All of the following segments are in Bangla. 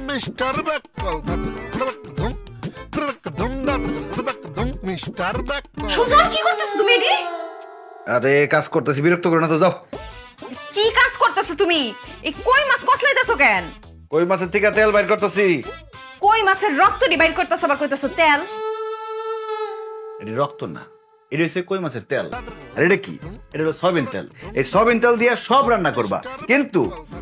Mister ব্যাককল mister ব্যাককল। সুজন কি করতেছো তুমি এডি? আরে কাজ করতেছি, বিরক্ত করো না তো, যাও। কি কাজ করতেছো তুমি? এই কই মাছ কসলাইতেছো কেন? কই মাছের থেকে তেল বাইর করতেছি। কই মাছের রক্ত ডিভাইড করতেছো আবার কইতেছো তেল? এটা রক্ত না, এটা হচ্ছে কই মাছের তেল। আর এটা কি? এটা হলো সয়াবিন তেল। এই সয়াবিন তেল দিয়ে সব রান্না করবা, কিন্তু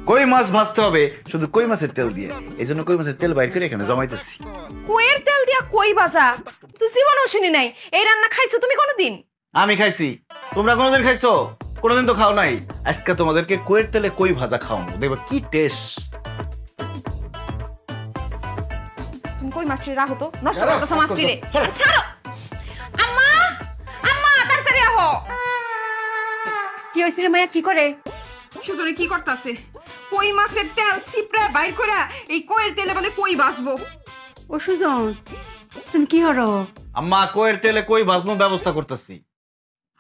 কই মাছ ভাজতে হবে শুধু কই মাছের তেল দিয়ে। এই জন্য কই মাছের তেল বাইর করে এখানে জমাইতেছি। কইয়ের তেল দিয়া কই ভাজা? তুই জীবনও শুনি নাই। এই রান্না খাইছো তুমি কোনোদিন? আমি খাইছি, তোমরা কোনোদিন খাইছো? কোনোদিন তো খাও নাই। আজকে তোমাদেরকে কইয়ের তেলে কই ভাজা খাওয়াবো, দেখবা কি টেস্ট। তুমি কই মাছটি রাখো তো, নষ্ট করতেছো মাছটি রে। ছাড়ো আম্মা, আম্মা তাড়াতাড়ি আহো। কি হইছে রে মায়া, কি করে? সুজনে কি করতেছে? কই মাছের তেল চিপড়া বাইর করে এই কইয়ের তেলে বলে কই ভাজবো। ও সুজন, তুমি কি হরো? আম্মা কইয়ের তেলে কই ভাজবো ব্যবস্থা করতেছি।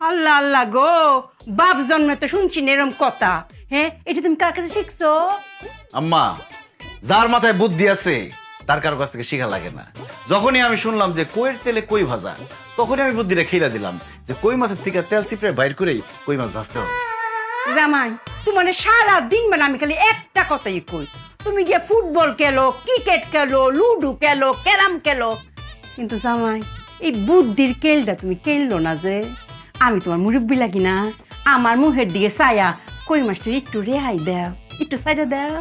আল্লাহ আল্লাহ গো, বাপ জন্মে তো শুনছি না এরম কথা। হ্যাঁ, এটা তুমি কার কাছে শিখছো? আম্মা, যার মাথায় বুদ্ধি আছে তার কারো কাছ থেকে শিখা লাগে না। যখনই আমি শুনলাম যে কইয়ের তেলে কই ভাজা, তখনই আমি বুদ্ধিটা খেলা দিলাম যে কই মাছের থেকে তেল চিপড়ে বাইর করেই কই মাছ ভাজতে হবে। জামাই, তোমার সারা দিন বেলা আমি খালি একটা কথাই কই, তুমি গিয়ে ফুটবল খেলো, ক্রিকেট খেলো, লুডো খেলো, ক্যারাম খেলো, কিন্তু জামাই এই বুদ্ধির খেলটা তুমি খেললো না যে। আমি তোমার মুরব্বী লাগি না? আমার মুখের দিকে ছায়া কই মাছটা একটু রেহাই দাও, একটু সাইডে দাও।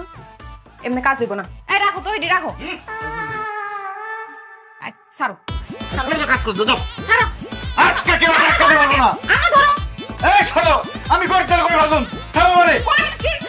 এমনি কাজ হইব না। এই রাখো তো, এডি রাখো। এই ছাড়ো, কাজ করতে দাও। ছাড়ো। আজকে কেউ কাজ করতে পারবো না। আমা ধরো। এই শোনো, আমি কইয়ের তেলে কই ভাজুন, ছাড়ো আমারে। কই চিট